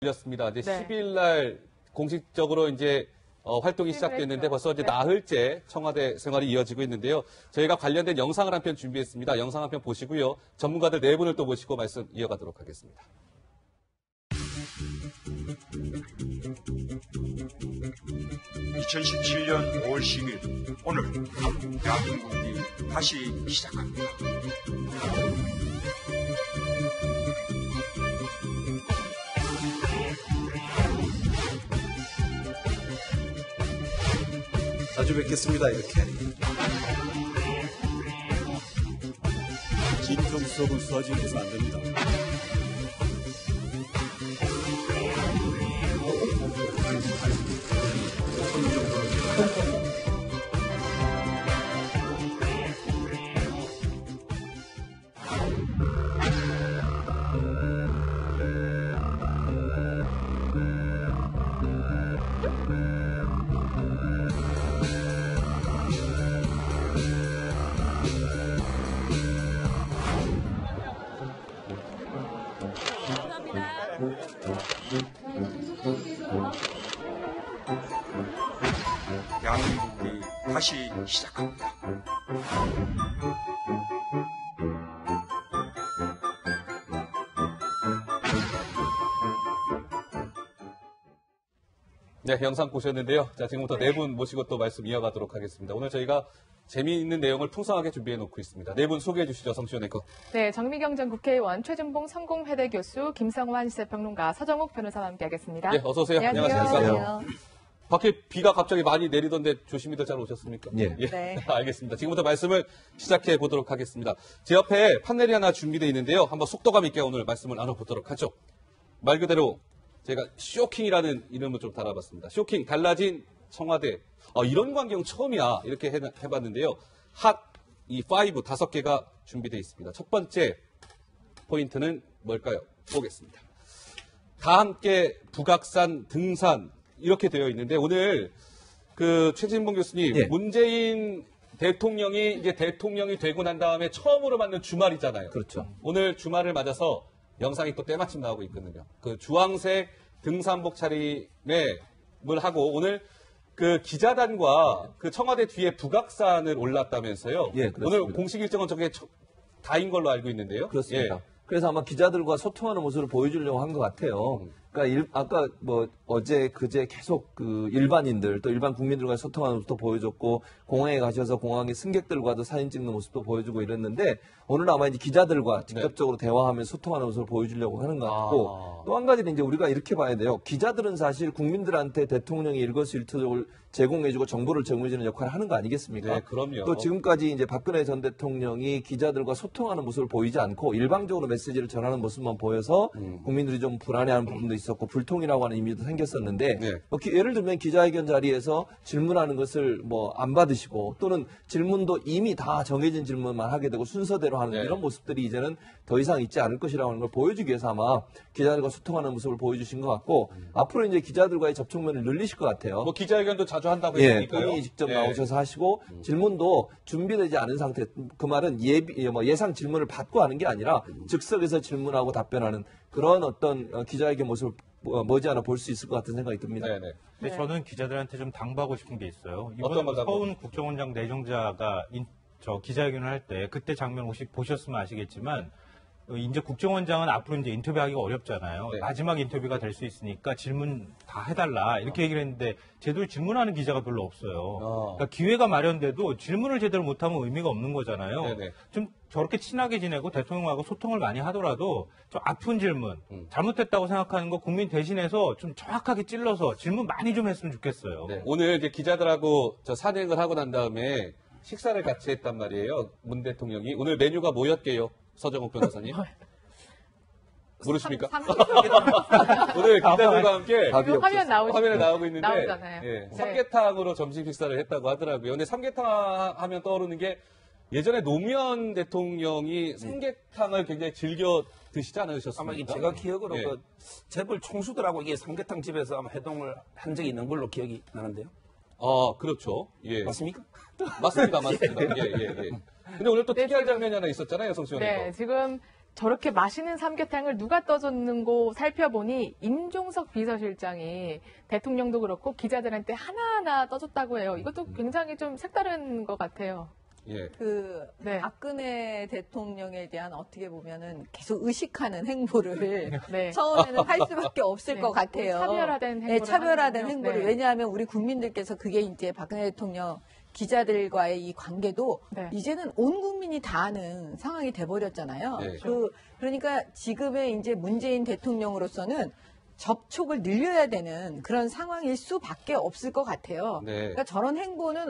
열렸습니다. 이제 네. 10일 날 공식적으로 이제 활동이 시작됐는데 벌써 이제 네. 나흘째 청와대 생활이 이어지고 있는데요. 저희가 관련된 영상을 한 편 준비했습니다. 영상 한 편 보시고요. 전문가들 네 분을 또 모시고 말씀 이어가도록 하겠습니다. (2017년 5월 10일) 오늘 대한민국이 다시 시작합니다. 자주 뵙겠습니다. 이렇게 진정수석은 수화지에서 안 됩니다. 대한민국이 다시 시작합니다. 네, 영상 보셨는데요. 자, 지금부터 네 분 모시고 또 말씀 이어가도록 하겠습니다. 오늘 저희가 재미있는 내용을 풍성하게 준비해 놓고 있습니다. 네 분 소개해 주시죠, 성시원 앵커. 네, 정미경 전 국회의원, 최준봉 성공회대 교수, 김성환 시사평론가, 서정욱 변호사와 함께하겠습니다. 네, 어서 오세요. 안녕하세요. 밖에 비가 갑자기 많이 내리던데 조심히들 잘 오셨습니까? 예. 네. 알겠습니다. 지금부터 말씀을 시작해 보도록 하겠습니다. 제 옆에 판넬이 하나 준비되어 있는데요. 한번 속도감 있게 오늘 말씀을 나눠보도록 하죠. 말 그대로 제가 쇼킹이라는 이름을 좀 달아봤습니다. 쇼킹, 달라진 청와대. 이런 광경 처음이야. 이렇게 해봤는데요. 이 5개가 준비되어 있습니다. 첫 번째 포인트는 뭘까요? 보겠습니다. 다 함께 북악산 등산 이렇게 되어 있는데 오늘 그 최진봉 교수님 예. 문재인 대통령이 이제 대통령이 되고 난 다음에 처음으로 맞는 주말이잖아요. 그렇죠. 오늘 주말을 맞아서 영상이 또 때마침 나오고 있거든요. 그 주황색 등산복 차림을 하고 오늘 그 기자단과 그 청와대 뒤에 북악산을 올랐다면서요. 예, 그렇습니다. 오늘 공식 일정은 저게 다인 걸로 알고 있는데요. 그렇습니다. 예. 그래서 아마 기자들과 소통하는 모습을 보여주려고 한 것 같아요. 그러니까 아까 어제 그제 계속 그 일반인들 또 일반 국민들과 소통하는 모습도 보여줬고 공항에 가셔서 공항의 승객들과도 사진 찍는 모습도 보여주고 이랬는데 오늘 아마 이제 기자들과 직접적으로 대화하며 소통하는 모습을 보여주려고 하는 것 같고 또 한 가지는 이제 우리가 이렇게 봐야 돼요. 기자들은 사실 국민들한테 대통령이 일거수일투족을 제공해주고 정보를 제공해주는 역할을 하는 거 아니겠습니까? 네, 그럼요. 또 지금까지 이제 박근혜 전 대통령이 기자들과 소통하는 모습을 보이지 않고 일방적으로 메시지를 전하는 모습만 보여서 국민들이 좀 불안해하는 부분도 있었고 불통이라고 하는 의미도 생겼었는데 네. 예를 들면 기자회견 자리에서 질문하는 것을 안 받으시고 또는 질문도 이미 다 정해진 질문만 하게 되고 순서대로 하는 네. 이런 모습들이 이제는 더 이상 있지 않을 것이라고 하는 걸 보여주기 위해서 아마 기자들과 소통하는 모습을 보여주신 것 같고 앞으로 이제 기자들과의 접촉면을 늘리실 것 같아요. 뭐 기자회견도 자주 한다고 예, 했으니까요. 본인이 직접 예. 나오셔서 하시고 질문도 준비되지 않은 상태. 그 말은 예상 질문을 받고 하는 게 아니라 즉석에서 질문하고 답변하는 그런 어떤 기자회견 모습을 머지않아 볼 수 있을 것 같은 생각이 듭니다. 네네. 근데 저는 기자들한테 좀 당부하고 싶은 게 있어요. 어떤 걸 이번 서훈 국정원장 내정자가 기자회견을 할 때 그때 장면 혹시 보셨으면 아시겠지만 이제 국정원장은 앞으로 이제 인터뷰하기가 어렵잖아요. 네. 마지막 인터뷰가 될 수 있으니까 질문 다 해달라 이렇게 얘기를 했는데 제대로 질문하는 기자가 별로 없어요. 그러니까 기회가 마련돼도 질문을 제대로 못하면 의미가 없는 거잖아요. 네네. 좀 저렇게 친하게 지내고 대통령하고 소통을 많이 하더라도 좀 아픈 질문, 잘못했다고 생각하는 거 국민 대신해서 좀 정확하게 찔러서 질문 많이 좀 했으면 좋겠어요. 네, 오늘 이제 기자들하고 산행을 하고 난 다음에 식사를 같이 했단 말이에요. 문 대통령이. 오늘 메뉴가 뭐였게요? 서정욱 변호사님? 모르십니까? 오늘 기자들과 함께 답이 없었어요. 화면 나오죠. 화면에 나오고 있는데 나오잖아요. 예, 네. 삼계탕으로 점심 식사를 했다고 하더라고요. 근데 삼계탕 하면 떠오르는 게 예전에 노무현 대통령이 삼계탕을 굉장히 즐겨 드시지 아마 않으셨습니까? 제가 기억으로 예. 그 재벌 총수들하고 이게 삼계탕 집에서 아마 회동을 한 적이 있는 걸로 기억이 나는데요. 그렇죠. 예. 맞습니까? 맞습니다. 예. 근데 오늘 또 특이한 장면이 하나 있었잖아요, 성시원 네, 앵커. 지금 저렇게 맛있는 삼계탕을 누가 떠줬는고 살펴보니 임종석 비서실장이 대통령도 그렇고 기자들한테 하나하나 떠줬다고 해요. 이것도 굉장히 좀 색다른 것 같아요. 예. 네. 박근혜 대통령에 대한 어떻게 보면은 계속 의식하는 행보를 네. 처음에는 할 수밖에 없을 네. 것 같아요. 차별화된 행보를 네, 차별화된 하는군요. 행보를. 네. 왜냐하면 우리 국민들께서 그게 이제 박근혜 대통령 기자들과의 이 관계도 네. 이제는 온 국민이 다 아는 상황이 돼버렸잖아요. 네. 그러니까 지금의 이제 문재인 대통령으로서는 접촉을 늘려야 되는 그런 상황일 수밖에 없을 것 같아요. 네. 그러니까 저런 행보는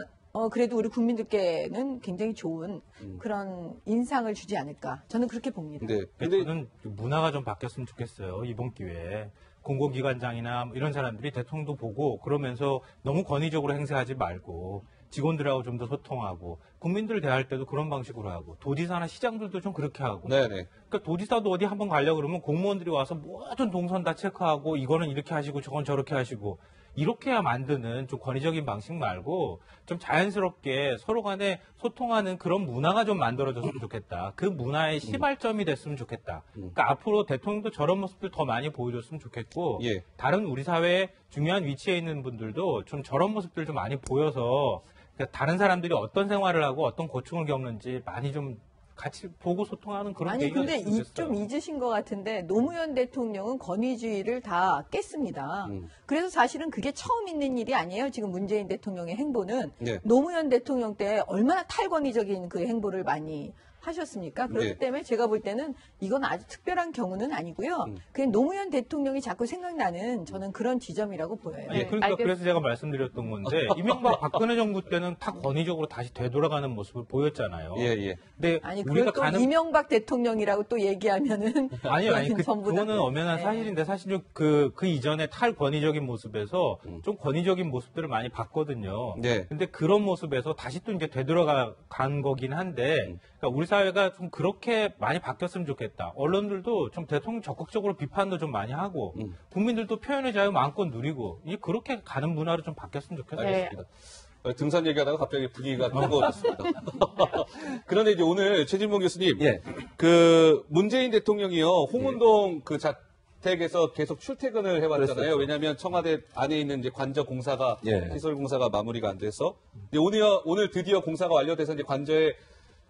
그래도 우리 국민들께는 굉장히 좋은 그런 인상을 주지 않을까. 저는 그렇게 봅니다. 네. 근데 저는 문화가 좀 바뀌었으면 좋겠어요. 이번 기회에. 공공기관장이나 이런 사람들이 대통령도 보고 그러면서 너무 권위적으로 행세하지 말고 직원들하고 좀 더 소통하고 국민들 대할 때도 그런 방식으로 하고 도지사나 시장들도 좀 그렇게 하고 네네. 그러니까 도지사도 어디 한번 가려고 그러면 공무원들이 와서 모든 동선 다 체크하고 이거는 이렇게 하시고 저건 저렇게 하시고 이렇게 해야 만드는 좀 권위적인 방식 말고 좀 자연스럽게 서로 간에 소통하는 그런 문화가 좀 만들어졌으면 좋겠다. 그 문화의 시발점이 됐으면 좋겠다. 그러니까 앞으로 대통령도 저런 모습들 더 많이 보여줬으면 좋겠고 예. 다른 우리 사회의 중요한 위치에 있는 분들도 좀 저런 모습들 좀 많이 보여서 그러니까 다른 사람들이 어떤 생활을 하고 어떤 고충을 겪는지 많이 좀 같이 보고 소통하는 그런 아니 계기가 근데 됐으면 좋겠어요. 좀 잊으신 것 같은데 노무현 대통령은 권위주의를 다 깼습니다. 그래서 사실은 그게 처음 있는 일이 아니에요. 지금 문재인 대통령의 행보는 네. 노무현 대통령 때 얼마나 탈권위적인 그 행보를 많이 하셨습니까? 그렇기 네. 때문에 제가 볼 때는 이건 아주 특별한 경우는 아니고요. 그냥 노무현 대통령이 자꾸 생각나는 저는 그런 지점이라고 보여요. 예, 그러니까 그래서 제가 말씀드렸던 건데 이명박 박근혜 정부 때는 다 권위적으로 다시 되돌아가는 모습을 보였잖아요. 예, 예. 근데 아니 우리가 그걸 또 이명박 대통령이라고 또 얘기하면은 아니요, 전부 다 그거는 엄연한 네. 사실인데 사실 그 이전에 탈권위적인 모습에서 좀 권위적인 모습들을 많이 봤거든요. 네. 근데 그런 모습에서 다시 또 이제 되돌아간 거긴 한데, 그러니까 우리 사회가 좀 그렇게 많이 바뀌었으면 좋겠다. 언론들도 좀 대통령 적극적으로 비판도 좀 많이 하고, 국민들도 표현의 자유 마음껏 누리고, 이제 그렇게 가는 문화로 좀 바뀌었으면 좋겠어요. 네. 알겠습니다. 등산 얘기하다가 갑자기 분위기가 뜨거워졌습니다. 그런데 이제 오늘 최진봉 교수님, 예. 그 문재인 대통령이요 홍은동 그 자택에서 계속 출퇴근을 해왔잖아요. 그랬었죠. 왜냐하면 청와대 안에 있는 이제 관저 공사가 예. 시설 공사가 마무리가 안 돼서 이제 오늘 드디어 공사가 완료돼서 이제 관저에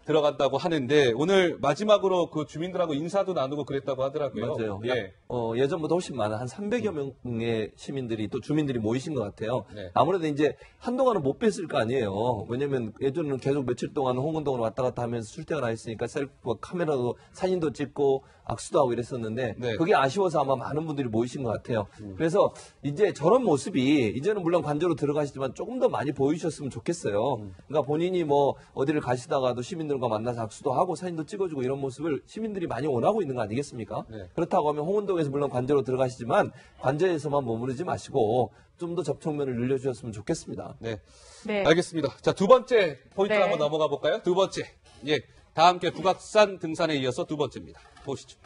들어간다고 하는데 오늘 마지막으로 그 주민들하고 인사도 나누고 그랬다고 하더라고요. 맞아요. 예. 예전보다 훨씬 많은 한 300여 명의 시민들이 또 주민들이 모이신 것 같아요. 네. 아무래도 이제 한동안은 못 뵀을 거 아니에요. 왜냐면 예전에는 계속 며칠 동안 홍은동으로 왔다 갔다 하면서 출퇴근했으니까 셀프 카메라도 사진도 찍고 악수도 하고 이랬었는데 네. 그게 아쉬워서 아마 많은 분들이 모이신 것 같아요. 그래서 이제 저런 모습이 이제는 물론 관저로 들어가시지만 조금 더 많이 보이셨으면 좋겠어요. 그러니까 본인이 뭐 어디를 가시다가도 시민들과 만나서 악수도 하고 사진도 찍어주고 이런 모습을 시민들이 많이 원하고 있는 거 아니겠습니까? 네. 그렇다고 하면 홍은동에서 물론 관저로 들어가시지만 관저에서만 머무르지 마시고 좀 더 접촉면을 늘려주셨으면 좋겠습니다. 네. 네. 알겠습니다. 자, 두 번째 포인트 네. 한번 넘어가 볼까요? 두 번째. 예. 다 함께 북악산 등산에 이어서 두 번째입니다. 보시죠.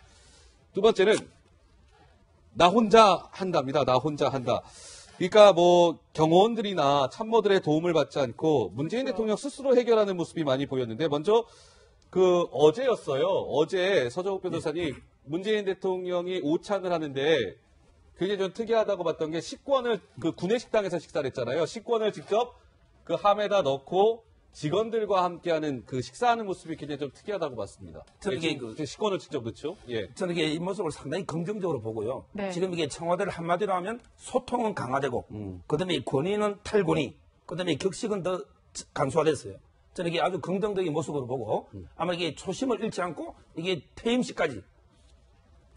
두 번째는 나 혼자 한답니다. 나 혼자 한다. 그러니까 뭐 경호원들이나 참모들의 도움을 받지 않고 문재인 대통령 스스로 해결하는 모습이 많이 보였는데 먼저 그 어제였어요. 어제 서정욱 변호사님 문재인 대통령이 오찬을 하는데 굉장히 좀 특이하다고 봤던 게 식권을 그 구내식당에서 식사를 했잖아요. 식권을 직접 그 함에다 넣고 직원들과 함께하는 그 식사하는 모습이 굉장히 좀 특이하다고 봤습니다. 저는 이게 그 식권을 직접 넣죠. 예. 저는 이게 이 모습을 상당히 긍정적으로 보고요. 네. 지금 이게 청와대를 한마디로 하면 소통은 강화되고, 그다음에 권위는 탈권위, 그다음에 격식은 더 간소화됐어요. 저는 이게 아주 긍정적인 모습으로 보고 아마 이게 초심을 잃지 않고 이게 퇴임시까지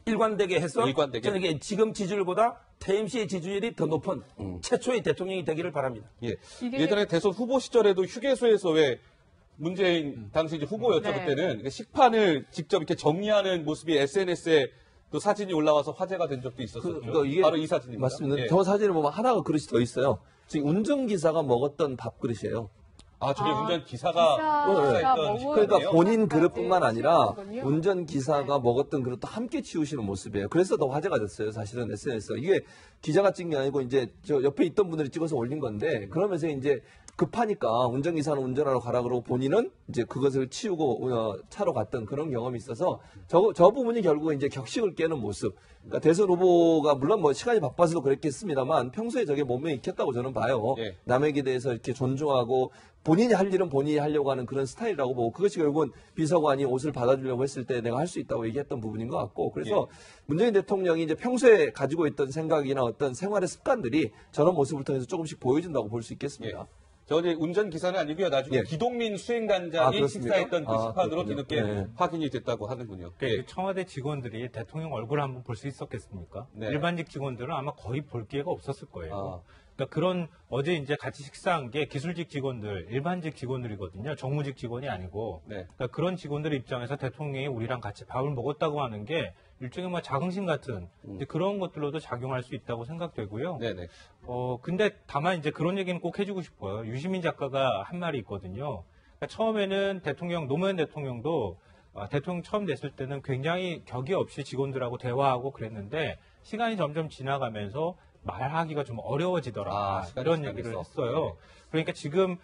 일관되게 해서 일관되게. 저는 이게 지금 지지율보다 퇴임시의 지지율이 더 높은 최초의 대통령이 되기를 바랍니다. 예. 이게- 예전에 대선 후보 시절에도 휴게소에서 왜 문재인 당시 이제 후보였죠. 네. 그때는 식판을 직접 이렇게 정리하는 모습이 SNS에 또 사진이 올라와서 화제가 된 적도 있었었죠. 그러니까 이게 바로 이 사진입니다. 맞습니다. 예. 저 사진을 보면 하나가 그릇이 더 있어요. 지금 운전기사가 먹었던 밥그릇이에요. 아, 저게 아, 운전 기사가 기사가 있던 먹은- 식판이에요? 그러니까 본인 그릇뿐만 아니라 치우는군요. 운전기사가 먹었던 그릇도 함께 치우시는 모습이에요. 그래서 더 화제가 됐어요. 사실은 SNS가. 이게 기자가 찍은 게 아니고 이제 저 옆에 있던 분들이 찍어서 올린 건데 그러면서 이제 급하니까 운전기사는 운전하러 가라 그러고 본인은 이제 그것을 치우고 차로 갔던 그런 경험이 있어서 저 부분이 결국은 이제 격식을 깨는 모습. 그러니까 대선 후보가 물론 뭐 시간이 바빠서도 그랬겠습니다만 평소에 저게 몸에 익혔다고 저는 봐요. 예. 남에게 대해서 이렇게 존중하고 본인이 할 일은 본인이 하려고 하는 그런 스타일이라고 보고 그것이 결국은 비서관이 옷을 받아주려고 했을 때 내가 할 수 있다고 얘기했던 부분인 것 같고 그래서 문재인 대통령이 이제 평소에 가지고 있던 생각이나 어떤 생활의 습관들이 저런 모습을 통해서 조금씩 보여준다고 볼 수 있겠습니다. 저 이제 운전기사는 아니고요. 나중에 예. 기동민 수행단장이 그렇습니까? 식사했던 그 식판으로 그렇군요. 뒤늦게 네. 확인이 됐다고 하는군요. 그러니까 청와대 직원들이 대통령 얼굴을 한번 볼 수 있었겠습니까? 네. 일반직 직원들은 아마 거의 볼 기회가 없었을 거예요. 아. 그러니까 그런 어제 이제 같이 식사한 게 기술직 직원들, 일반직 직원들이거든요. 정무직 직원이 아니고. 네. 그러니까 그런 직원들 입장에서 대통령이 우리랑 같이 밥을 먹었다고 하는 게 일종의 뭐 자긍심 같은 이제 그런 것들로도 작용할 수 있다고 생각되고요. 네네. 근데 다만 이제 그런 얘기는 꼭 해주고 싶어요. 유시민 작가가 한 말이 있거든요. 그러니까 처음에는 노무현 대통령도 대통령 처음 됐을 때는 굉장히 격이 없이 직원들하고 대화하고 그랬는데 시간이 점점 지나가면서 말하기가 좀 어려워지더라. 시간이 이런 지나면서. 얘기를 했어요. 네. 그러니까 지금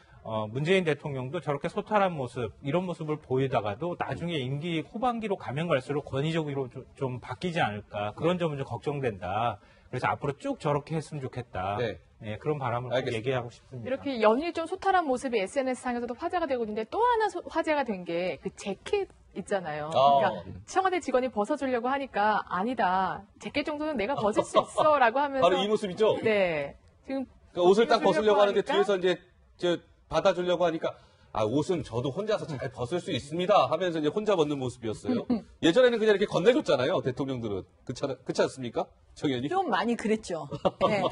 문재인 대통령도 저렇게 소탈한 모습, 이런 모습을 보이다가도 나중에 임기 후반기로 가면 갈수록 권위적으로 좀 바뀌지 않을까. 그런 점은 좀 걱정된다. 그래서 앞으로 쭉 저렇게 했으면 좋겠다. 네. 네, 그런 바람을 꼭 알겠습니다. 얘기하고 싶습니다. 이렇게 연일 좀 소탈한 모습이 SNS상에서도 화제가 되고 있는데 또 하나 화제가 된 게 그 재킷 있잖아요. 그러니까 청와대 직원이 벗어주려고 하니까 아니다. 재킷 정도는 내가 벗을 수 있어라고 하면서 바로 이 모습이죠? 네. 지금 그러니까 옷을 딱 벗으려고 하는데 하니까 뒤에서 이제 받아주려고 하니까 옷은 저도 혼자서 잘 벗을 수 있습니다 하면서 이제 혼자 벗는 모습이었어요. 예전에는 그냥 이렇게 건네줬잖아요. 대통령들은. 그렇지 않습니까? 정연이? 좀 많이 그랬죠. 네.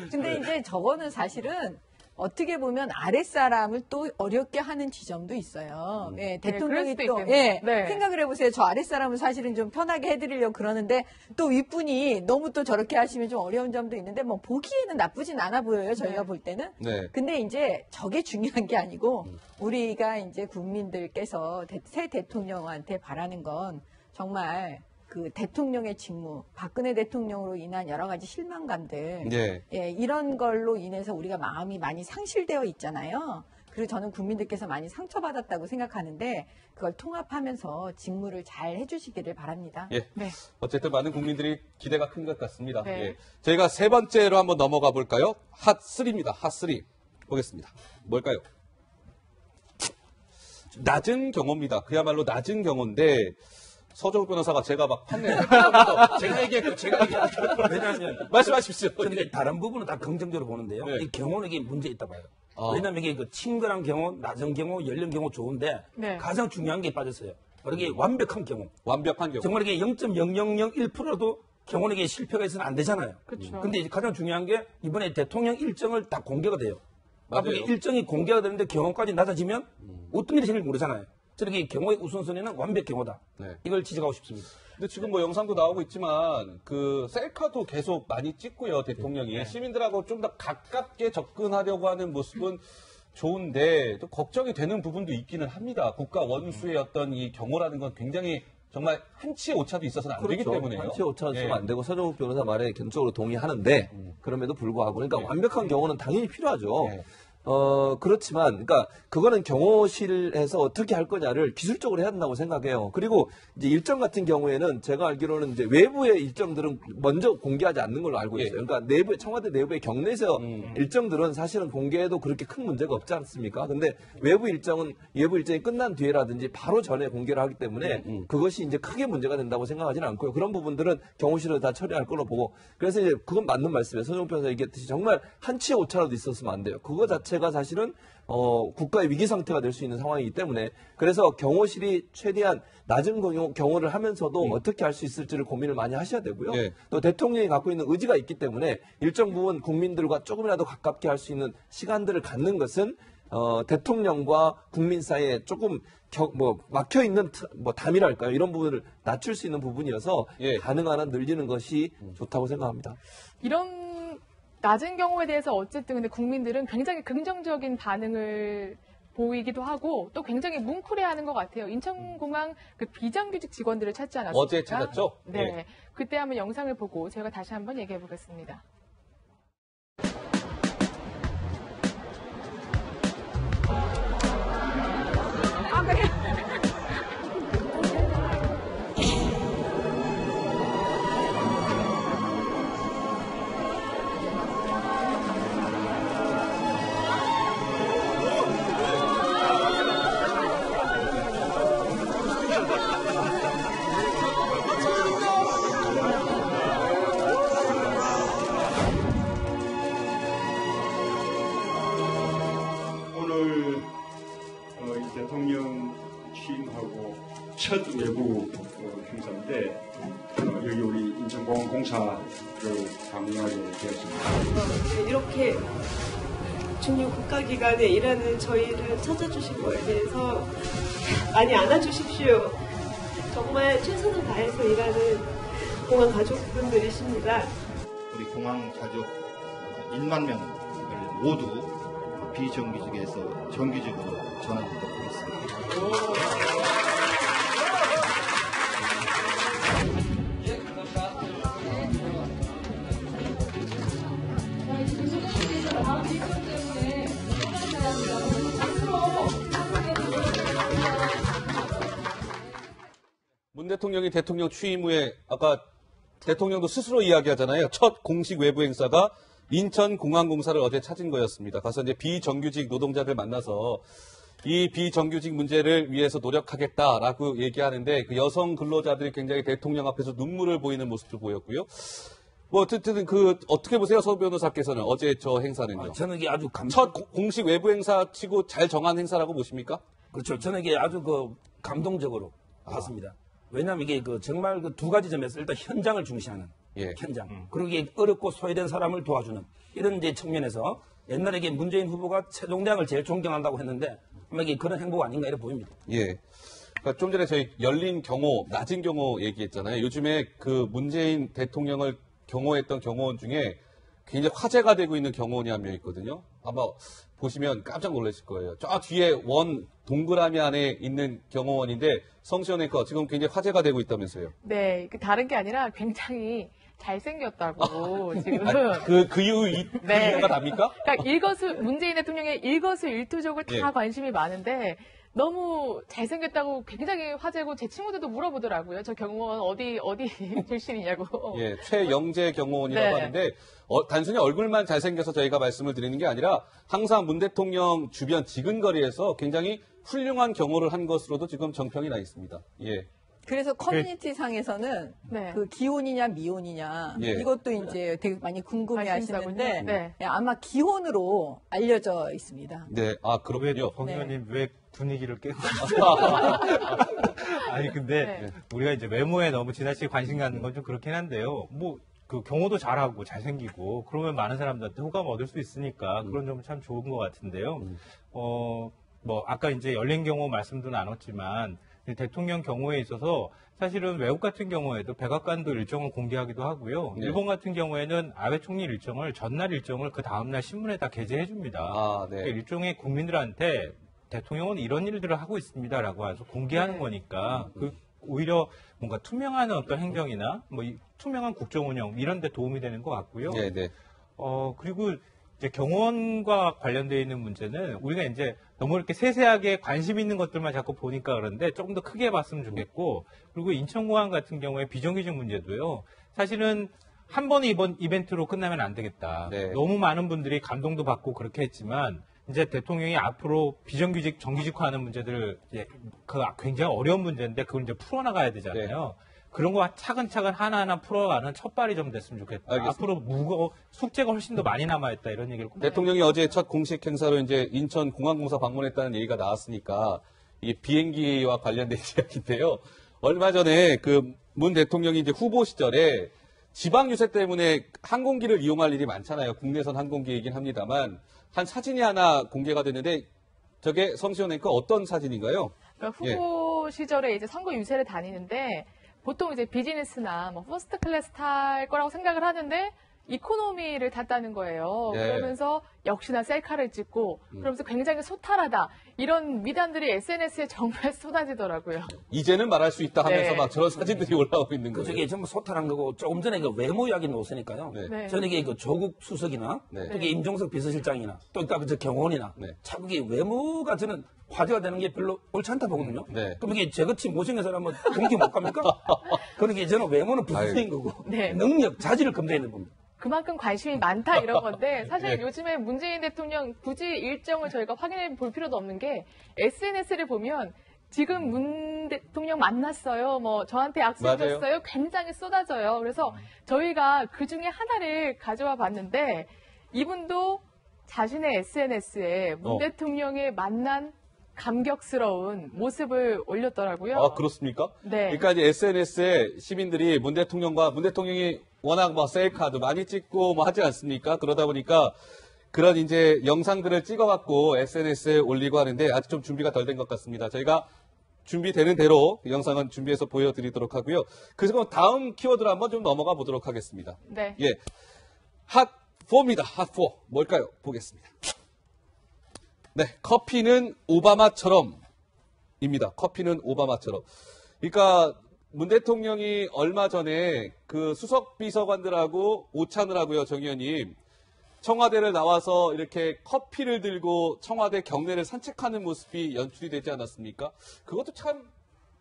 근데 이제 저거는 사실은 어떻게 보면 아랫사람을 또 어렵게 하는 지점도 있어요. 예, 대통령이 그럴 수도 또, 있겠네요. 예, 네. 생각을 해보세요. 저 아랫사람을 사실은 좀 편하게 해드리려고 그러는데 또 윗분이 너무 또 저렇게 하시면 좀 어려운 점도 있는데 뭐 보기에는 나쁘진 않아 보여요. 저희가 볼 때는. 네. 근데 이제 저게 중요한 게 아니고 우리가 이제 국민들께서 새 대통령한테 바라는 건 정말 그 대통령의 직무, 박근혜 대통령으로 인한 여러 가지 실망감들, 네. 예, 이런 걸로 인해서 우리가 마음이 많이 상실되어 있잖아요. 그리고 저는 국민들께서 많이 상처받았다고 생각하는데 그걸 통합하면서 직무를 잘 해주시기를 바랍니다. 예. 네. 어쨌든 많은 국민들이 기대가 큰 것 같습니다. 네. 예. 저희가 세 번째로 한번 넘어가 볼까요? 핫3입니다. 핫3. 보겠습니다. 뭘까요? 낮은 경호입니다. 그야말로 낮은 경호인데 서정욱 변호사가 제가 막 판넬 제가 얘기했고 왜냐하면 말씀하십시오. 저는 다른 부분은 다 긍정적으로 보는데요. 네. 이 경호는 이게 문제 있다 봐요. 왜냐하면 이게 그 친근한 경호, 낮은 경호, 연령 경호 좋은데 네. 가장 중요한 게 빠졌어요. 바로 이게 완벽한 경호. 완벽한 경호. 정말 이게 0.0001%도 경호는 이게 실패가 있어서는 안 되잖아요. 그렇죠. 근데 이제 가장 중요한 게 이번에 대통령 일정을 다 공개가 돼요. 맞아요. 앞으로 일정이 공개가 되는데 경호까지 낮아지면 어떤 일이 생길지 모르잖아요. 저는 이 경호의 우선순위는 완벽 경호다. 네. 이걸 지적하고 싶습니다. 근데 지금 뭐 영상도 나오고 있지만 그 셀카도 계속 많이 찍고요. 대통령이 시민들하고 좀 더 가깝게 접근하려고 하는 모습은 좋은데 또 걱정이 되는 부분도 있기는 합니다. 국가 원수의 어떤 이 경호라는 건 굉장히 정말 한치의 오차도 있어서는 안 되기 때문에요. 한치 오차는 예. 쓰면 안 되고 서정욱 변호사 말에 견적으로 동의하는데 그럼에도 불구하고 그러니까 완벽한 경우는 당연히 필요하죠. 예. 그렇지만, 그러니까, 그거는 경호실에서 어떻게 할 거냐를 기술적으로 해야 된다고 생각해요. 그리고 이제 일정 같은 경우에는 제가 알기로는 이제 외부의 일정들은 먼저 공개하지 않는 걸로 알고 있어요. 그러니까 청와대 내부의 경내에서 일정들은 사실은 공개해도 그렇게 큰 문제가 없지 않습니까? 근데 외부 일정이 끝난 뒤에라든지 바로 전에 공개를 하기 때문에 그것이 이제 크게 문제가 된다고 생각하지는 않고요. 그런 부분들은 경호실에서 다 처리할 걸로 보고. 그래서 이제 그건 맞는 말씀이에요. 서정욱 변호사 얘기했듯이 정말 한치의 오차라도 있었으면 안 돼요. 그거 자체가 사실은 국가의 위기 상태가 될 수 있는 상황이기 때문에 그래서 경호실이 최대한 낮은 경호를 하면서도 어떻게 할 수 있을지를 고민을 많이 하셔야 되고요. 네. 또 대통령이 갖고 있는 의지가 있기 때문에 일정 부분 국민들과 조금이라도 가깝게 할 수 있는 시간들을 갖는 것은 대통령과 국민 사이에 조금 막혀 있는 담이랄까요? 이런 부분을 낮출 수 있는 부분이어서 예. 가능한 한 늘리는 것이 좋다고 생각합니다. 이런 낮은 경우에 대해서 어쨌든 근데 국민들은 굉장히 긍정적인 반응을 보이기도 하고 또 굉장히 뭉클해하는 것 같아요. 인천공항 그 비정규직 직원들을 찾지 않았습니까? 어제 찾았죠? 네. 네. 그때 한번 영상을 보고 제가 다시 한번 얘기해 보겠습니다. 첫 외부 행사인데 여기 우리 인천공항공사를 방문하게 되었습니다. 이렇게 중요 국가기관에 일하는 저희를 찾아주신 거에 대해서 많이 안아주십시오. 정말 최선을 다해서 일하는 공항 가족분들이십니다. 우리 공항 가족 1만 명을 모두 비정규직에서 정규직으로 전환하도록 하겠습니다. 문 대통령이 대통령 취임 후에 아까 대통령도 스스로 이야기하잖아요. 첫 공식 외부 행사가 인천공항공사를 어제 찾은 거였습니다. 가서 이제 비정규직 노동자들 만나서 이 비정규직 문제를 위해서 노력하겠다라고 얘기하는데 그 여성 근로자들이 굉장히 대통령 앞에서 눈물을 보이는 모습도 보였고요. 뭐 어쨌든 그 어떻게 보세요, 서 변호사께서는 어제 저 행사는요? 저는 이게 아주 첫 공식 외부 행사치고 잘 정한 행사라고 보십니까? 그렇죠. 저는 이게 아주 감동적으로 봤습니다. 왜냐하면 이게 정말 두 가지 점에서 일단 현장을 중시하는 예. 현장. 그리고 이게 어렵고 소외된 사람을 도와주는 이런 이제 측면에서 옛날에 이게 문재인 후보가 세종대왕을 제일 존경한다고 했는데 아마 이게 그런 행보가 아닌가 이렇게 보입니다. 예. 그러니까 좀 전에 저희 열린 경호, 낮은 경호 얘기했잖아요. 요즘에 그 문재인 대통령을 경호했던 경호원 중에 굉장히 화제가 되고 있는 경호원이 한 명 있거든요. 아마 보시면 깜짝 놀라실 거예요. 저 뒤에 원 동그라미 안에 있는 경호원인데 성시현 앵커 지금 굉장히 화제가 되고 있다면서요. 네, 다른 게 아니라 굉장히 잘생겼다고 지금. 그 이유가 네. 답니까? 그러니까 문재인 대통령의 일거수일투족을 다 예. 관심이 많은데 너무 잘생겼다고 굉장히 화제고 제 친구들도 물어보더라고요. 저 경호원 어디 출신이냐고. 예, 최영재 경호원이라고 네. 하는데 단순히 얼굴만 잘생겨서 저희가 말씀을 드리는 게 아니라 항상 문 대통령 주변 지근거리에서 굉장히 훌륭한 경호를 한 것으로도 지금 정평이 나 있습니다. 예. 그래서 커뮤니티 상에서는 네. 그 기혼이냐 미혼이냐 예. 이것도 이제 되게 많이 궁금해 하시는데 관심사군요. 네. 아마 기혼으로 알려져 있습니다. 네, 아, 그렇군요. 정 의원님 왜 분위기를 깨고 아니 근데 네. 우리가 이제 외모에 너무 지나치게 관심 갖는 건 좀 그렇긴 한데요. 뭐 그 경호도 잘하고 잘생기고 그러면 많은 사람들한테 호감 얻을 수 있으니까 그런 점은 참 좋은 것 같은데요. 뭐 아까 이제 열린 경호 말씀도 나눴지만 대통령 경호에 있어서 사실은 외국 같은 경우에도 백악관도 일정을 공개하기도 하고요. 네. 일본 같은 경우에는 아베 총리 일정을 전날 일정을 그 다음날 신문에 다 게재해 줍니다. 아, 네. 그러니까 일종의 국민들한테 대통령은 이런 일들을 하고 있습니다라고 해서 공개하는 네. 거니까 오히려 뭔가 투명한 어떤 행정이나 뭐 투명한 국정 운영 이런 데 도움이 되는 것 같고요. 네, 네. 그리고 이제 경호원과 관련되어 있는 문제는 우리가 이제 너무 이렇게 세세하게 관심 있는 것들만 자꾸 보니까 그런데 조금 더 크게 봤으면 좋겠고, 그리고 인천공항 같은 경우에 비정규직 문제도요. 사실은 한 번의 이번 이벤트로 끝나면 안 되겠다. 네. 너무 많은 분들이 감동도 받고 그렇게 했지만 이제 대통령이 앞으로 비정규직 정규직화하는 문제들을 이제 그 굉장히 어려운 문제인데 그걸 이제 풀어나가야 되잖아요. 그런 거 차근차근 하나하나 풀어가는 첫발이 좀 됐으면 좋겠다. 알겠습니다. 앞으로 숙제가 훨씬 더 많이 남아있다 이런 얘기를 꼭 대통령이 어제 첫 공식 행사로 이제 인천공항공사 방문했다는 얘기가 나왔으니까 이 비행기와 관련된 이야기인데요. 얼마 전에 그 문 대통령이 이제 후보 시절에 지방 유세 때문에 항공기를 이용할 일이 많잖아요. 국내선 항공기이긴 합니다만 한 사진이 하나 공개가 됐는데 저게 성시현 앵커 어떤 사진인가요? 그러니까 후보 시절에 이제 선거 유세를 다니는데 보통 이제 비즈니스나 뭐 퍼스트 클래스 탈 거라고 생각을 하는데 이코노미를 탔다는 거예요. 네. 그러면서 역시나 셀카를 찍고 그러면서 굉장히 소탈하다. 이런 미담들이 SNS에 정말 쏟아지더라고요. 이제는 말할 수 있다 하면서 네. 막 저런 사진들이 올라오고 있는 거예요. 저게 전부 소탈한 거고 조금 전에 그 외모 이야기 나왔으니까요. 네. 네. 저는 이게 그 조국 수석이나 네. 또 이게 임종석 비서실장이나 또 이따 그 경호원이나 네. 자꾸 이게 외모가 저는 화제가 되는 게 별로 옳지 않다 보거든요. 네. 그럼 이게 저같이 못생긴 사람은 공개 못 갑니까? 그러니까 저는 외모는 부수인 거고 네. 능력, 자질을 검증하는 겁니다. 그만큼 관심이 많다 이런 건데 사실 네. 요즘에 문재인 대통령 굳이 일정을 저희가 확인해 볼 필요도 없는 게 SNS를 보면 지금 문 대통령 만났어요. 뭐 저한테 약속했어요. 굉장히 쏟아져요. 그래서 저희가 그 중에 하나를 가져와 봤는데 이분도 자신의 SNS에 문 대통령의 만난 감격스러운 모습을 올렸더라고요. 아, 그렇습니까? 네. 그러니까 이제 SNS에 시민들이 문 대통령이 워낙 뭐 셀카도 많이 찍고 뭐 하지 않습니까? 그러다 보니까 그런 이제 영상들을 찍어갖고 SNS에 올리고 하는데 아직 좀 준비가 덜 된 것 같습니다. 저희가 준비되는 대로 영상은 준비해서 보여드리도록 하고요. 그래서 다음 키워드로 한번 좀 넘어가 보도록 하겠습니다. 네. 예. 핫4입니다. 핫4. 뭘까요? 보겠습니다. 네. 커피는 오바마처럼입니다. 커피는 오바마처럼. 그러니까 문 대통령이 얼마 전에 그 수석 비서관들하고 오찬을 하고요, 정 의원님. 청와대를 나와서 이렇게 커피를 들고 청와대 경내를 산책하는 모습이 연출이 되지 않았습니까? 그것도 참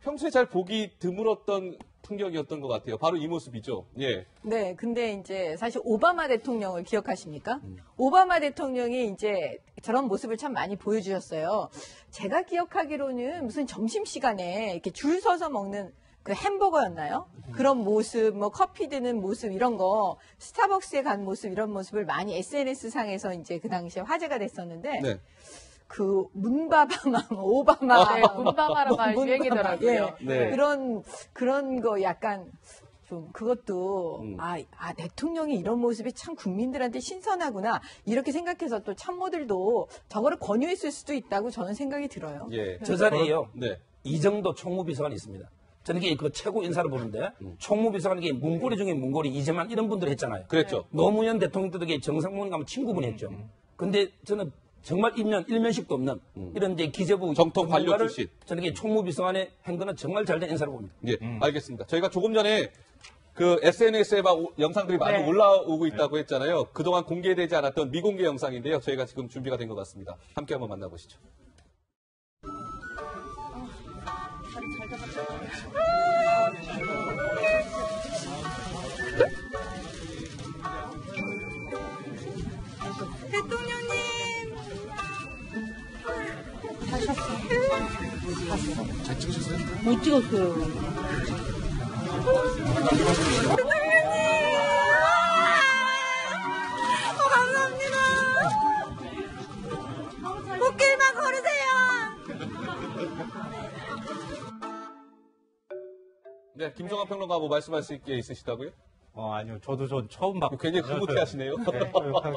평소에 잘 보기 드물었던 풍경이었던 것 같아요. 바로 이 모습이죠. 예. 네, 근데 이제 사실 오바마 대통령을 기억하십니까? 오바마 대통령이 이제 저런 모습을 참 많이 보여주셨어요. 제가 기억하기로는 무슨 점심시간에 이렇게 줄 서서 먹는 그 햄버거였나요? 그런 모습, 뭐 커피 드는 모습 이런 거, 스타벅스에 간 모습 이런 모습을 많이 SNS 상에서 이제 그 당시에 화제가 됐었는데 네. 그 문바바마, 오바마, 네, 문바마라 말 유행이더라고요. 네. 그런 거 약간 좀 그것도 대통령이 이런 모습이 참 국민들한테 신선하구나 이렇게 생각해서 또 참모들도 저거를 권유했을 수도 있다고 저는 생각이 들어요. 예. 저 자리에요. 네. 이정도 총무비서관이 있습니다. 저는 이게 그 최고 인사를 보는데 총무비서관 이게 문고리 중에 문고리 이재만 이런 분들 했잖아요. 그랬죠. 노무현 대통령 때도 정상문 가면 친구분이 했죠. 근데 저는 정말 일면식도 없는 이런 이제 기재부 정통 관료 전문가를 출신. 저는 이게 총무비서관의 행동은 정말 잘된 인사를 봅니다. 예. 알겠습니다. 저희가 조금 전에 그 SNS에 막 영상들이 많이 네. 올라오고 있다고 했잖아요. 그동안 공개되지 않았던 미공개 영상인데요. 저희가 지금 준비가 된 것 같습니다. 함께 한번 만나보시죠. 못 찍었어요. 감사합니다. 꽃길만 걸으세요. 네, 김성환 평론가 뭐 말씀하실 게 있으시다고요? 아니요. 저도 처음 봤고. 굉장히 흐뭇해 하시네요. 네,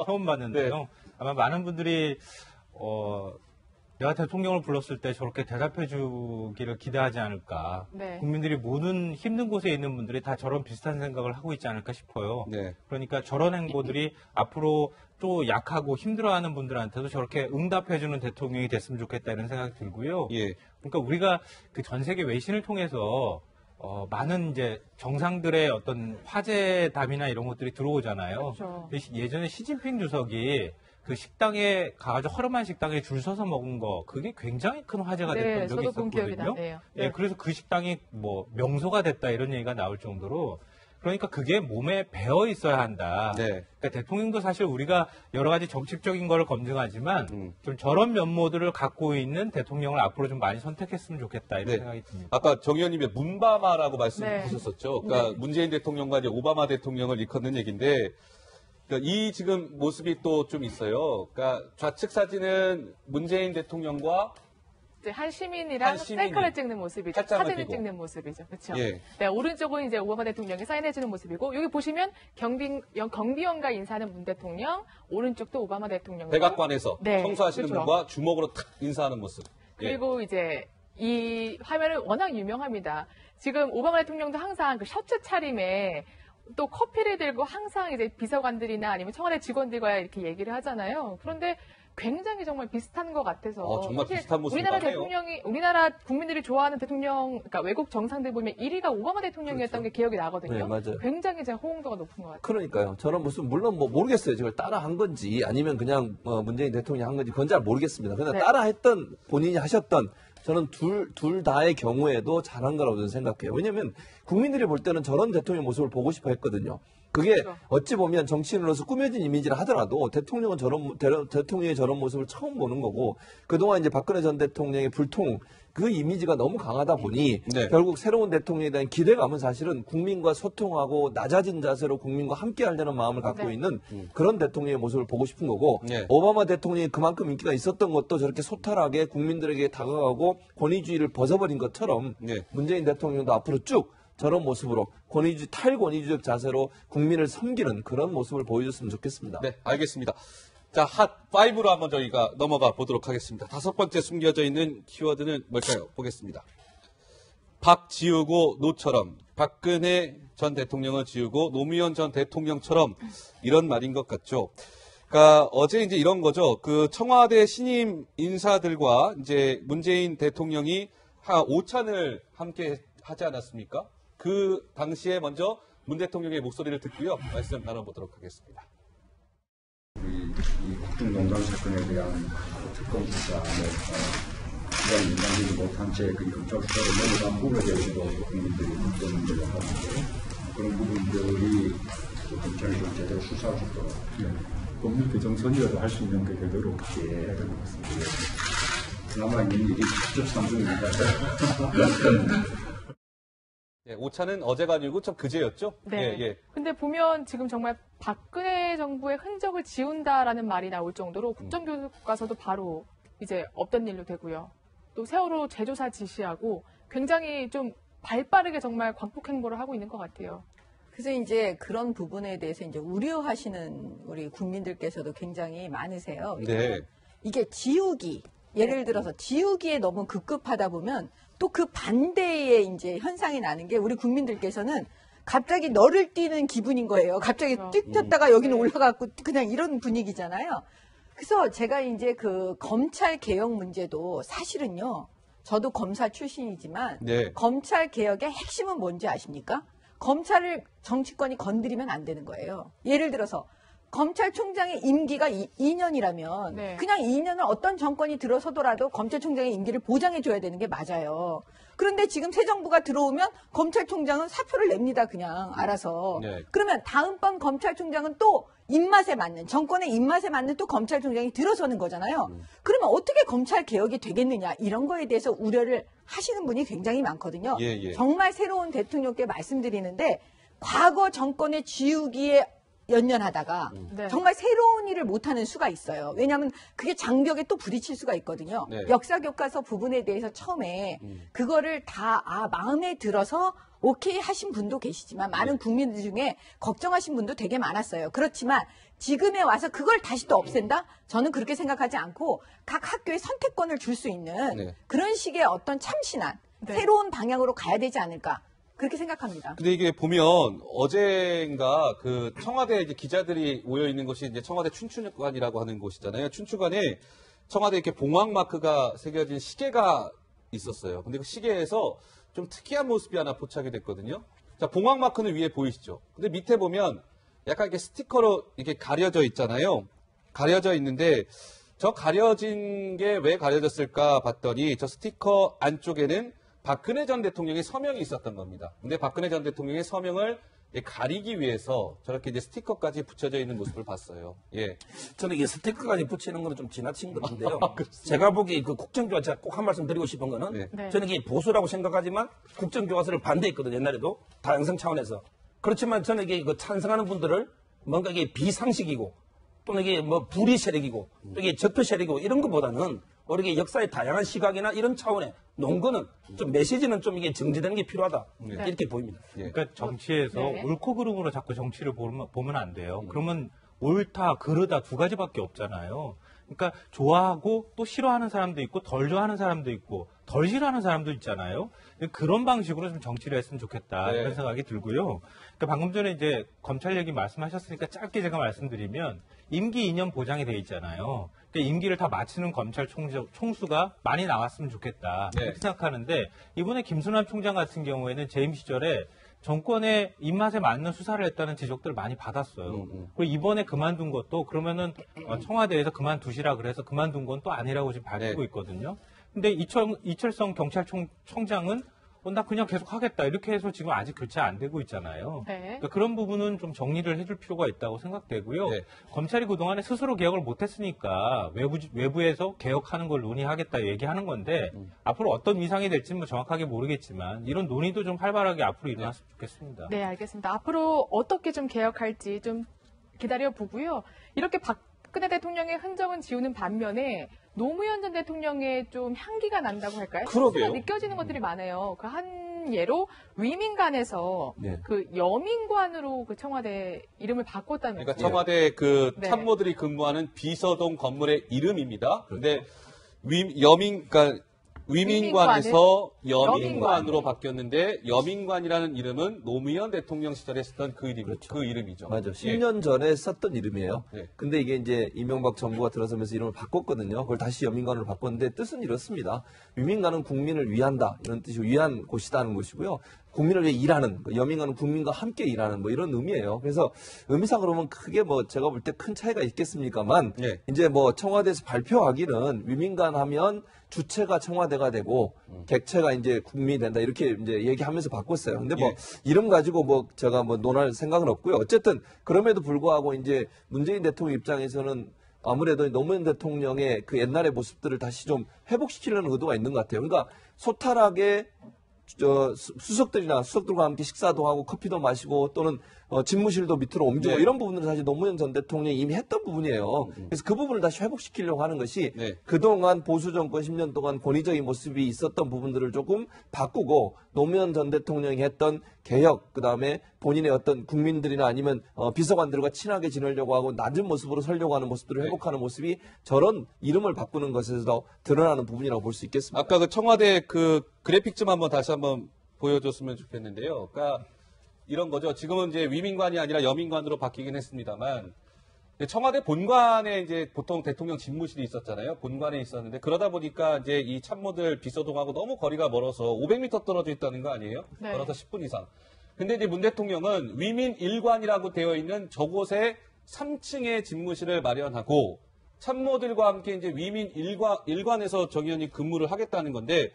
처음 봤는데요. 네. 아마 많은 분들이, 내가 대통령을 불렀을 때 저렇게 대답해 주기를 기대하지 않을까. 네. 국민들이 모든 힘든 곳에 있는 분들이 다 저런 비슷한 생각을 하고 있지 않을까 싶어요. 네. 그러니까 저런 행보들이 앞으로 또 약하고 힘들어하는 분들한테도 저렇게 응답해 주는 대통령이 됐으면 좋겠다 이런 생각이 들고요. 예. 그러니까 우리가 그 전 세계 외신을 통해서 많은 이제 정상들의 어떤 화제담이나 이런 것들이 들어오잖아요. 그렇죠. 예전에 시진핑 주석이 그 식당에 가가지고 허름한 식당에 줄 서서 먹은 거 그게 굉장히 큰 화제가 네, 됐던 적이 저도 본 기억이 있었거든요. 나네요. 예, 네. 그래서 그 식당이 뭐 명소가 됐다 이런 얘기가 나올 정도로 그러니까 그게 몸에 배어 있어야 한다. 네. 그러니까 대통령도 사실 우리가 여러 가지 정책적인 걸 검증하지만 좀 저런 면모들을 갖고 있는 대통령을 앞으로 좀 많이 선택했으면 좋겠다 이런 네. 생각이 듭니다. 아까 정 의원님이 문바마라고 네. 말씀하셨었죠. 그러니까 문재인 대통령과 이제 오바마 대통령을 일컫는 얘기인데, 그러니까 이 지금 모습이 또 좀 있어요. 그러니까 좌측 사진은 문재인 대통령과 이제 한 시민이랑 한 시민이 셀카를 찍는 모습이죠. 팔짱을 사진을 끼고. 찍는 모습이죠. 그렇죠. 예. 네, 오른쪽은 이제 오바마 대통령이 사인해주는 모습이고 여기 보시면 경비원과 인사하는 문 대통령, 오른쪽도 오바마 대통령. 백악관에서 네, 청소하시는 그렇죠. 분과 주먹으로 탁 인사하는 모습. 예. 그리고 이제 이 화면은 워낙 유명합니다. 지금 오바마 대통령도 항상 그 셔츠 차림에 또 커피를 들고 항상 이제 비서관들이나 아니면 청와대 직원들과 이렇게 얘기를 하잖아요. 그런데 굉장히 정말 비슷한 것 같아서. 정말 사실 비슷한 모습이 우리나라 많네요. 대통령이, 우리나라 국민들이 좋아하는 대통령, 그러니까 외국 정상들 보면 1위가 오바마 대통령이었던 게 기억이 나거든요. 네, 맞아요. 굉장히 제가 호응도가 높은 것 같아요. 그러니까요. 저런 모습 물론 뭐 모르겠어요. 저걸 따라 한 건지 아니면 그냥 문재인 대통령이 한 건지 그건 잘 모르겠습니다. 그냥 네. 따라 했던 본인이 하셨던 저는 둘 다의 경우에도 잘한 거라고 저는 생각해요. 왜냐하면 국민들이 볼 때는 저런 대통령 모습을 보고 싶어 했거든요. 그게 그렇죠. 어찌 보면 정치인으로서 꾸며진 이미지를 하더라도 대통령의 저런 모습을 처음 보는 거고 그동안 이제 박근혜 전 대통령의 불통 그 이미지가 너무 강하다 보니 네. 결국 새로운 대통령에 대한 기대감은 사실은 국민과 소통하고 낮아진 자세로 국민과 함께 하려는 마음을 갖고 네. 있는 그런 대통령의 모습을 보고 싶은 거고 네. 오바마 대통령이 그만큼 인기가 있었던 것도 저렇게 소탈하게 국민들에게 다가가고 권위주의를 벗어버린 것처럼 네. 문재인 대통령도 앞으로 쭉 저런 모습으로 탈권위주의적 자세로 국민을 섬기는 그런 모습을 보여줬으면 좋겠습니다. 네, 알겠습니다. 자, 핫5로 한번 저희가 넘어가 보도록 하겠습니다. 5번째 숨겨져 있는 키워드는 뭘까요? 보겠습니다. 박 지우고 노처럼, 박근혜 전 대통령을 지우고 노무현 전 대통령처럼 이런 말인 것 같죠. 그러니까 어제 이제 이런 거죠. 그 청와대 신임 인사들과 이제 문재인 대통령이 오찬을 함께 하지 않았습니까? 그 당시에 먼저 문 대통령의 목소리를 듣고요. 말씀 나눠보도록 하겠습니다. 이 국정농단 사건에 대한 특검 수사에 기간 인간되지 못한 채 그 검찰 수사를 넘어간 부분에 대해서도 국민들이 문제를 하고 그런 부분들이 검찰이 좀 제대로 수사할 수 있도록 법률 개정선이라도 할 수 있는 게 제대로 해야 되는 것 같습니다. 그나마 있는 일이 직접 상승입니다. 예, 오차는 어제가 아니고 좀 그제였죠? 네. 예, 예. 근데 보면 지금 정말 박근혜 정부의 흔적을 지운다라는 말이 나올 정도로 국정교과서도 바로 이제 없던 일로 되고요. 또 세월호 재조사 지시하고 굉장히 좀 발빠르게 정말 광폭 행보를 하고 있는 것 같아요. 그래서 이제 그런 부분에 대해서 이제 우려하시는 우리 국민들께서도 굉장히 많으세요. 네. 이게 지우기, 예를 들어서 지우기에 너무 급급하다 보면 또 그 반대의 이제 현상이 나는 게 우리 국민들께서는 갑자기 너를 뛰는 기분인 거예요. 갑자기 뛰었다가 여기는 올라갔고 그냥 이런 분위기잖아요. 그래서 제가 이제 그 검찰 개혁 문제도 사실은요. 저도 검사 출신이지만 네. 검찰 개혁의 핵심은 뭔지 아십니까? 검찰을 정치권이 건드리면 안 되는 거예요. 예를 들어서 검찰총장의 임기가 2년이라면 네. 그냥 2년을 어떤 정권이 들어서더라도 검찰총장의 임기를 보장해줘야 되는 게 맞아요. 그런데 지금 새 정부가 들어오면 검찰총장은 사표를 냅니다. 그냥 알아서. 네. 그러면 다음번 검찰총장은 또 입맛에 맞는 정권의 입맛에 맞는 또 검찰총장이 들어서는 거잖아요. 그러면 어떻게 검찰 개혁이 되겠느냐 이런 거에 대해서 우려를 하시는 분이 굉장히 많거든요. 예, 예. 정말 새로운 대통령께 말씀드리는데 과거 정권의 지우기에 연연하다가 네. 정말 새로운 일을 못하는 수가 있어요. 왜냐하면 그게 장벽에 또 부딪힐 수가 있거든요. 네. 역사 교과서 부분에 대해서 처음에 그거를 다 마음에 들어서 오케이 하신 분도 계시지만 많은 국민들 중에 걱정하신 분도 되게 많았어요. 그렇지만 지금에 와서 그걸 다시 또 없앤다? 저는 그렇게 생각하지 않고 각 학교에 선택권을 줄 수 있는 네. 그런 식의 어떤 참신한 네. 새로운 방향으로 가야 되지 않을까 그렇게 생각합니다. 근데 이게 보면 어젠가 그 청와대 이제 기자들이 모여 있는 곳이 이제 청와대 춘추관이라고 하는 곳이잖아요. 춘추관에 청와대 이렇게 봉황 마크가 새겨진 시계가 있었어요. 근데 그 시계에서 좀 특이한 모습이 하나 포착이 됐거든요. 자, 봉황 마크는 위에 보이시죠? 근데 밑에 보면 약간 이렇게 스티커로 이렇게 가려져 있잖아요. 가려져 있는데 저 가려진 게 왜 가려졌을까 봤더니 저 스티커 안쪽에는 박근혜 전 대통령의 서명이 있었던 겁니다. 근데 박근혜 전 대통령의 서명을 가리기 위해서 저렇게 이제 스티커까지 붙여져 있는 모습을 봤어요. 예. 저는 이게 스티커까지 붙이는 거는 좀 지나친 것 같은데요. 제가 보기에 그 국정교과서 꼭 한 말씀 드리고 싶은 거는 네. 네. 저는 이게 보수라고 생각하지만 국정교과서를 반대했거든요. 옛날에도 다양성 차원에서. 그렇지만 저는 이게 그 찬성하는 분들을 뭔가 이게 비상식이고 또는 이게 뭐 불의 세력이고 또 이게 적폐 세력이고 이런 것보다는 우리가 역사의 다양한 시각이나 이런 차원의 논거는 좀 메시지는 좀 이게 정제되는 게 필요하다 이렇게 보입니다. 예. 그러니까 정치에서 네. 옳고 그름으로 자꾸 정치를 보면 안 돼요. 그러면 옳다, 그르다 두 가지밖에 없잖아요. 그러니까 좋아하고 또 싫어하는 사람도 있고 덜 좋아하는 사람도 있고 덜 싫어하는 사람도 있잖아요. 그런 방식으로 좀 정치를 했으면 좋겠다 네. 이런 생각이 들고요. 그러니까 방금 전에 이제 검찰 얘기 말씀하셨으니까 짧게 제가 말씀드리면 임기 2년 보장이 돼 있잖아요. 그러니까 임기를 다 마치는 검찰 총수가 많이 나왔으면 좋겠다 네. 이렇게 생각하는데 이번에 김순환 총장 같은 경우에는 재임 시절에 정권의 입맛에 맞는 수사를 했다는 지적들을 많이 받았어요. 그리고 이번에 그만둔 것도 그러면은 청와대에서 그만두시라 그래서 그만둔 건 또 아니라고 지금 밝히고 네. 있거든요. 근데 이철성 경찰청장은 나 그냥 계속 하겠다. 이렇게 해서 지금 아직 교체 안 되고 있잖아요. 네. 그러니까 그런 부분은 좀 정리를 해줄 필요가 있다고 생각되고요. 네. 검찰이 그동안에 스스로 개혁을 못했으니까 외부에서 개혁하는 걸 논의하겠다 얘기하는 건데 앞으로 어떤 위상이 될지는 뭐 정확하게 모르겠지만 이런 논의도 좀 활발하게 앞으로 일어났으면 좋겠습니다. 네, 알겠습니다. 앞으로 어떻게 좀 개혁할지 좀 기다려보고요. 이렇게 박근혜 대통령의 흔적은 지우는 반면에 노무현 전 대통령의 좀 향기가 난다고 할까요? 그러게요. 향기가 느껴지는 것들이 많아요. 그 한 예로 위민관에서 네. 그 여민관으로 그 청와대 이름을 바꿨다면서요. 그러니까 청와대 그 네. 참모들이 근무하는 비서동 건물의 이름입니다. 근데 그러니까 위민관에서 여민관으로 바뀌었는데 여민관이라는 이름은 노무현 대통령 시절에 쓰던 그 이름이죠. 맞아. 10년 전에 썼던 이름이에요. 네. 근데 이게 이제 이명박 정부가 들어서면서 이름을 바꿨거든요. 그걸 다시 여민관으로 바꿨는데 뜻은 이렇습니다. 위민관은 국민을 위한다. 이런 뜻이 위한 곳이다는 것이고요. 국민을 위해 일하는, 여민관은 국민과 함께 일하는 뭐 이런 의미예요. 그래서 의미상으로 보면 크게 뭐 제가 볼 때 큰 차이가 있겠습니까만 네. 이제 뭐 청와대에서 발표하기는 위민관 하면 주체가 청와대가 되고 객체가 이제 국민이 된다 이렇게 이제 얘기하면서 바꿨어요. 근데 뭐 예. 이름 가지고 뭐 제가 뭐 논할 생각은 없고요. 어쨌든 그럼에도 불구하고 이제 문재인 대통령 입장에서는 아무래도 노무현 대통령의 그 옛날의 모습들을 다시 좀 회복시키려는 의도가 있는 것 같아요. 그러니까 소탈하게 수석들과 함께 식사도 하고 커피도 마시고 또는 집무실도 밑으로 옮기고 네. 이런 부분들은 사실 노무현 전 대통령이 이미 했던 부분이에요. 그래서 그 부분을 다시 회복시키려고 하는 것이 네. 그동안 보수 정권 10년 동안 권위적인 모습이 있었던 부분들을 조금 바꾸고 노무현 전 대통령이 했던 개혁, 그다음에 본인의 어떤 국민들이나 아니면 비서관들과 친하게 지내려고 하고 낮은 모습으로 서려고 하는 모습들을 회복하는 모습이 저런 이름을 바꾸는 것에서 드러나는 부분이라고 볼 수 있겠습니다. 아까 그 청와대 그 그래픽 좀 다시 한번 보여줬으면 좋겠는데요. 그러니까 이런 거죠. 지금은 이제 위민관이 아니라 여민관으로 바뀌긴 했습니다만 청와대 본관에 이제 보통 대통령 집무실이 있었잖아요. 본관에 있었는데 그러다 보니까 이제 이 참모들 비서동하고 너무 거리가 멀어서 500m 떨어져 있다는 거 아니에요? 네. 걸어서 10분 이상. 근데 이제 문 대통령은 위민 1관이라고 되어 있는 저곳에 3층의 집무실을 마련하고 참모들과 함께 이제 위민 1관에서 정 의원이 근무를 하겠다는 건데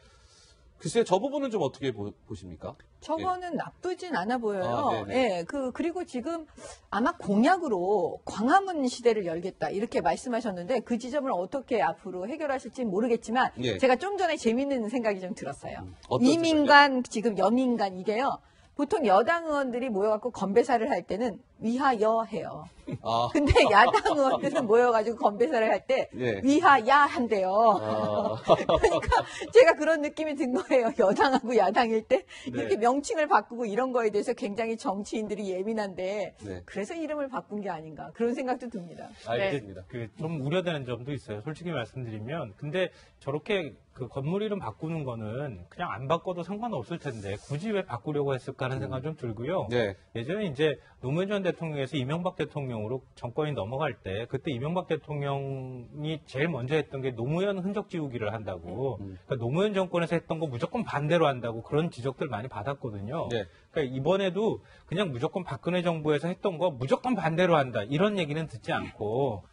글쎄 저 부분은 좀 어떻게 보십니까? 저거는 나쁘진 않아 보여요. 아, 네네. 예, 그리고 지금 아마 공약으로 광화문 시대를 열겠다 이렇게 말씀하셨는데 그 지점을 어떻게 앞으로 해결하실지 모르겠지만 예. 제가 좀 전에 재밌는 생각이 좀 들었어요. 어떤 위민관 지금 여민관 이게요. 보통 여당 의원들이 모여갖고 건배사를 할 때는 위하여 해요. 아. 근데 야당 의원들은 모여가지고 건배사를 할 때 예. 위하야 한대요. 아. 그러니까 제가 그런 느낌이 든 거예요. 여당하고 야당일 때 네. 이렇게 명칭을 바꾸고 이런 거에 대해서 굉장히 정치인들이 예민한데 네. 그래서 이름을 바꾼 게 아닌가 그런 생각도 듭니다. 알겠습니다. 좀 우려되는 점도 있어요. 솔직히 말씀드리면. 근데 저렇게 그 건물 이름 바꾸는 거는 그냥 안 바꿔도 상관없을 텐데 굳이 왜 바꾸려고 했을까 하는 생각 좀 들고요. 네. 예전에 이제 노무현 전 대통령에서 이명박 대통령으로 정권이 넘어갈 때 그때 이명박 대통령이 제일 먼저 했던 게 노무현 흔적 지우기를 한다고 그러니까 노무현 정권에서 했던 거 무조건 반대로 한다고 그런 지적들 많이 받았거든요. 네. 그러니까 이번에도 그냥 무조건 박근혜 정부에서 했던 거 무조건 반대로 한다 이런 얘기는 듣지 않고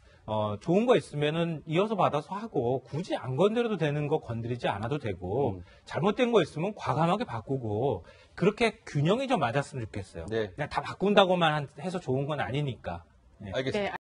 좋은 거 있으면은 이어서 받아서 하고 굳이 안 건드려도 되는 거 건드리지 않아도 되고 잘못된 거 있으면 과감하게 바꾸고 그렇게 균형이 좀 맞았으면 좋겠어요. 네. 그냥 다 바꾼다고만 해서 좋은 건 아니니까. 네. 알겠습니다. 네,